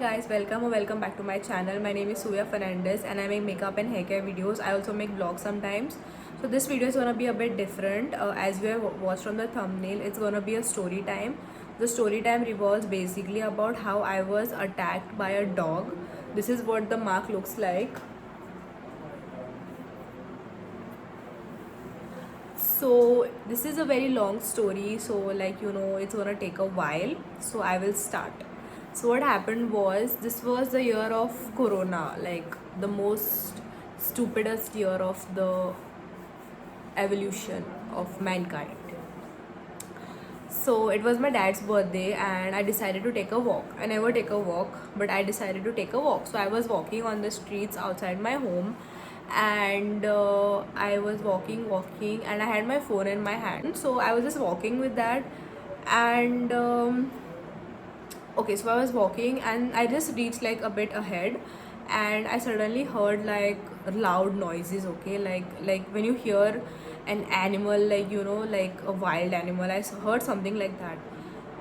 guys, welcome or welcome back to my channel. My name is Suya Fernandez and I make makeup and hair care videos. I also make vlogs sometimes. So this video is gonna be a bit different. As you have watched from the thumbnail, it's gonna be a story time. The story time revolves basically about how I was attacked by a dog. This is what the mark looks like. So this is a very long story, so it's gonna take a while, so I will start. So what happened was, this was the year of corona, like the most stupidest year of the evolution of mankind. So it was my dad's birthday and I decided to take a walk. I never take a walk, but I decided to take a walk. So I was walking on the streets outside my home, and I was walking and I had my phone in my hand. So I was just walking with that, and okay, so I was walking and I just reached like a bit ahead, and I suddenly heard like loud noises. Okay, like when you hear an animal, like a wild animal, I heard something like that.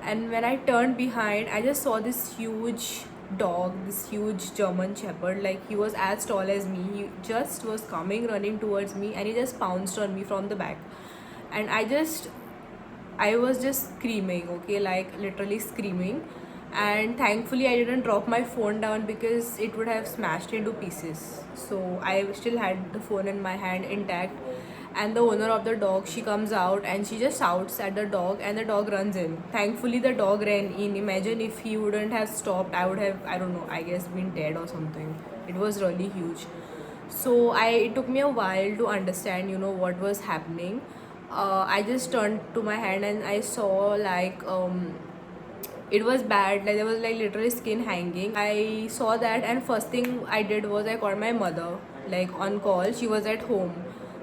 And when I turned behind, I just saw this huge dog, this huge German shepherd. Like, he was as tall as me. He just was coming running towards me, and he just pounced on me from the back. And I was just screaming, okay, like literally screaming. And thankfully I didn't drop my phone down because it would have smashed into pieces. So I still had the phone in my hand intact. And the owner of the dog, she comes out and she just shouts at the dog, and the dog runs in. Thankfully the dog ran in. Imagine if he wouldn't have stopped, I would have, I don't know, I guess been dead or something. It was really huge. So it took me a while to understand, what was happening. I just turned to my hand and I saw like it was bad. Like, there was like literally skin hanging. I saw that, and first thing I did was I called my mother, like on call. She was at home,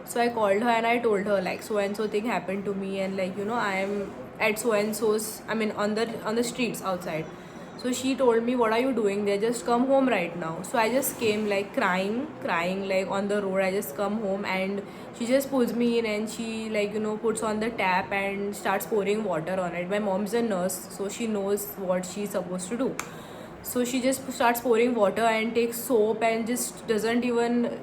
so I called her and I told her like so and so thing happened to me, and I am at so and so's. I mean, on the streets outside. So she told me, "What are you doing there? Just come home right now." So I just came like crying like on the road. I just come home, and she just pulls me in and she puts on the tap and starts pouring water on it. My mom's a nurse, so she knows what she's supposed to do. So she just starts pouring water and takes soap and just doesn't even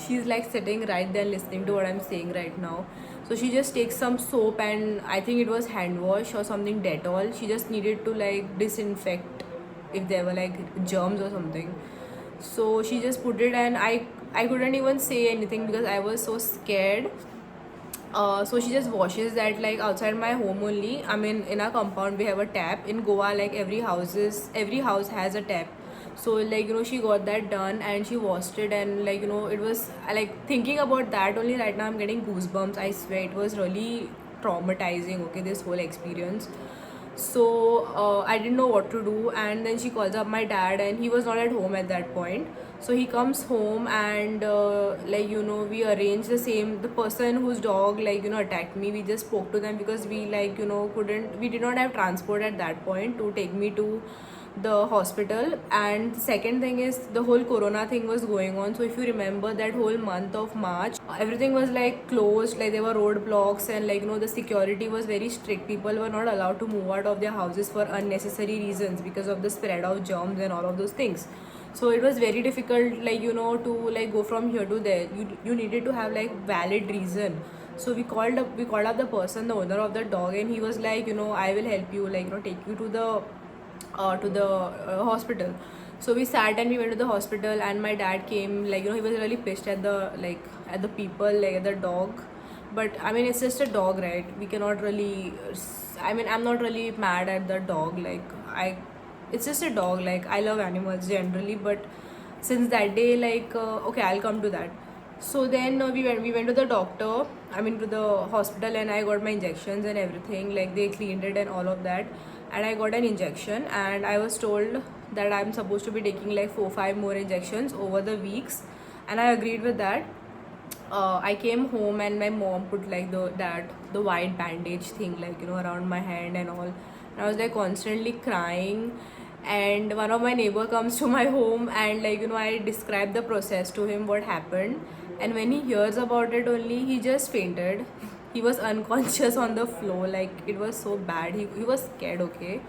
she's like sitting right there listening to what I'm saying right now. So she just takes some soap, and I think it was hand wash or something, Dettol. She just needed to like disinfect if there were like germs or something. So she just put it, and I couldn't even say anything because I was so scared. So she just washes that like outside my home only. I mean, in our compound we have a tap. In Goa, like every house has a tap. So she got that done and she washed it, and it was like, thinking about that only right now I'm getting goosebumps. I swear it was really traumatizing. Okay, this whole experience. So I didn't know what to do, and then she calls up my dad, and he was not at home at that point. So he comes home, and we arranged the person whose dog attacked me. We just spoke to them because we we did not have transport at that point to take me to the hospital. And the second thing is, the whole corona thing was going on. So if you remember, that whole month of March, everything was like closed, like there were roadblocks, and the security was very strict. People were not allowed to move out of their houses for unnecessary reasons because of the spread of germs and all of those things. So it was very difficult to go from here to there. You needed to have like valid reason. So we called up the person, the owner of the dog, and he was like, I will help you, take you to the hospital. So we sat and we went to the hospital, and my dad came. He was really pissed at the people, at the dog. But I mean, it's just a dog, right? We cannot really, I mean, I'm not really mad at the dog. It's just a dog. Like, I love animals generally, but since that day, okay, I'll come to that. So then we went to the doctor, I mean to the hospital, and I got my injections and everything. Like, they cleaned it and all of that, and I got an injection, and I was told that I'm supposed to be taking like 4-5 more injections over the weeks, and I agreed with that. I came home, and my mom put like the white bandage thing around my hand and all. And I was like constantly crying, and one of my neighbor comes to my home, and I described the process to him, what happened. And when he hears about it only, he just fainted. He was unconscious on the floor. Like, it was so bad. He was scared. Okay.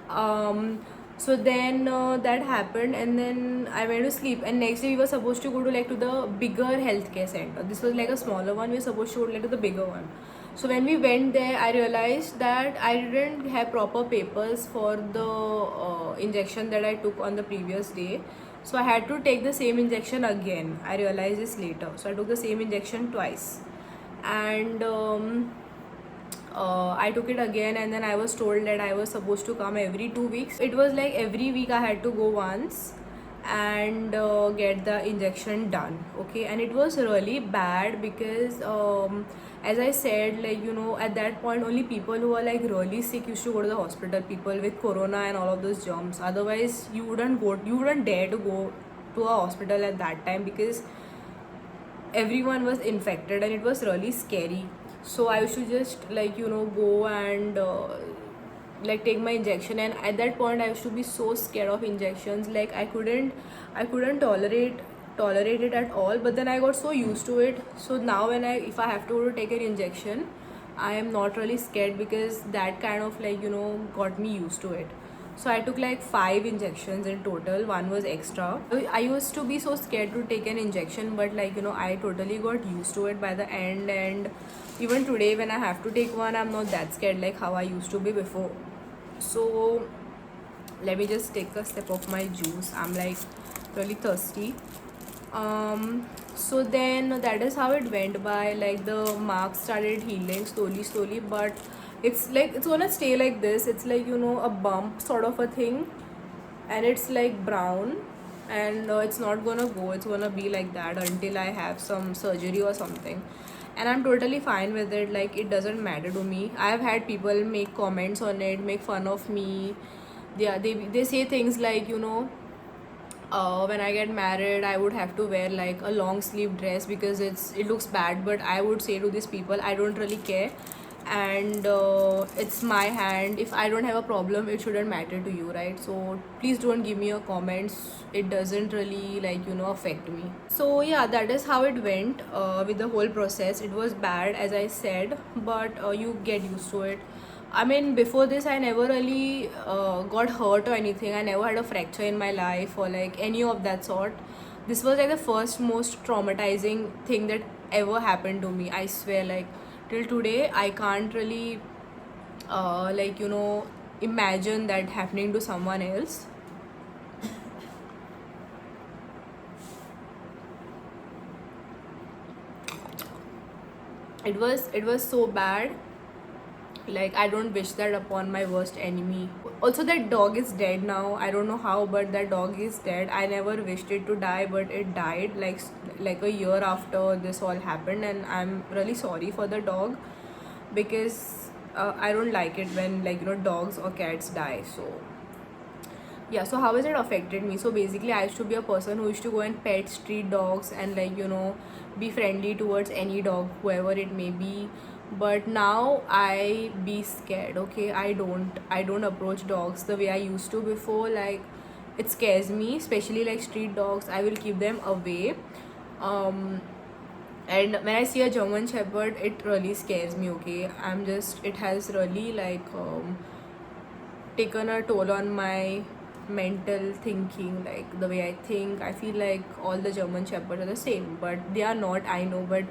um So then that happened, and then I went to sleep, and next day we were supposed to go to like to the bigger healthcare center. This was like a smaller one, we were supposed to go like to the bigger one. So when we went there, I realized that I didn't have proper papers for the injection that I took on the previous day. So I had to take the same injection again. I realized this later, so I took the same injection twice. And I took it again, and then I was told that I was supposed to come every 2 weeks. It was like every week I had to go once and get the injection done. Okay, and it was really bad because as I said, like, you know, at that point only people who are like really sick used to go to the hospital, people with corona and all of those germs. Otherwise you wouldn't dare to go to a hospital at that time, because everyone was infected and it was really scary. So I used to just, like, you know, go and like take my injection. And at that point I used to be so scared of injections, like I couldn't tolerate it at all. But then I got so used to it, so now when if I have to go to take an injection, I am not really scared, because that kind of, like, you know, got me used to it. So I took like 5 injections in total, one was extra. I used to be so scared to take an injection, but, like, you know, I totally got used to it by the end. And even today when I have to take one, I'm not that scared like how I used to be before. So let me just take a sip of my juice, I'm like really thirsty. So then that is how it went by. Like the marks started healing slowly, but it's like it's gonna stay like this. It's like, you know, a bump sort of a thing, and it's like brown, and it's not gonna go. It's gonna be like that until I have some surgery or something, and I'm totally fine with it. Like, it doesn't matter to me. I've had people make comments on it, make fun of me. They say things like, you know, when I get married I would have to wear like a long sleeve dress because it looks bad. But I would say to these people, I don't really care, and it's my hand. If I don't have a problem, it shouldn't matter to you, right? So please don't give me your comments. It doesn't really, like, you know, affect me. So yeah, that is how it went with the whole process. It was bad, as I said, but you get used to it. I mean, before this, I never really got hurt or anything. I never had a fracture in my life or like any of that sort. This was like the first most traumatizing thing that ever happened to me. I swear, like, till today, I can't really, like, you know, imagine that happening to someone else. It was so bad. Like, I don't wish that upon my worst enemy. Also, that dog is dead now. I don't know how, but that dog is dead. I never wished it to die, but it died like a year after this all happened, and I'm really sorry for the dog, because I don't like it when, like, you know, dogs or cats die. So yeah, so how has it affected me? So basically, I used to be a person who used to go and pet street dogs and, like, you know, be friendly towards any dog, whoever it may be. But now I be scared. Okay, I don't approach dogs the way I used to before. Like, it scares me, especially like street dogs. I will keep them away. um and when I see a German Shepherd, it really scares me. Okay, it has really, like, taken a toll on my mental thinking, like the way I think. I feel like all the German Shepherds are the same, but they are not, I know, but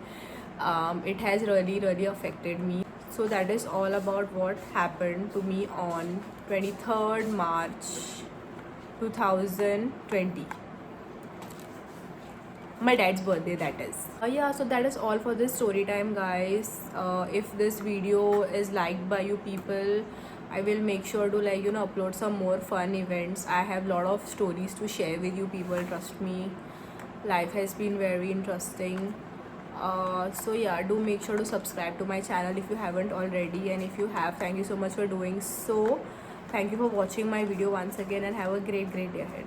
it has really affected me. So that is all about what happened to me on 23rd March 2020, my dad's birthday, that is. Yeah, so that is all for this story time, guys. If this video is liked by you people, I will make sure to, like, you know, upload some more fun events. I have a lot of stories to share with you people, trust me. Life has been very interesting. So yeah, do make sure to subscribe to my channel if you haven't already, and if you have, thank you so much for doing so. Thank you for watching my video once again, and have a great day ahead.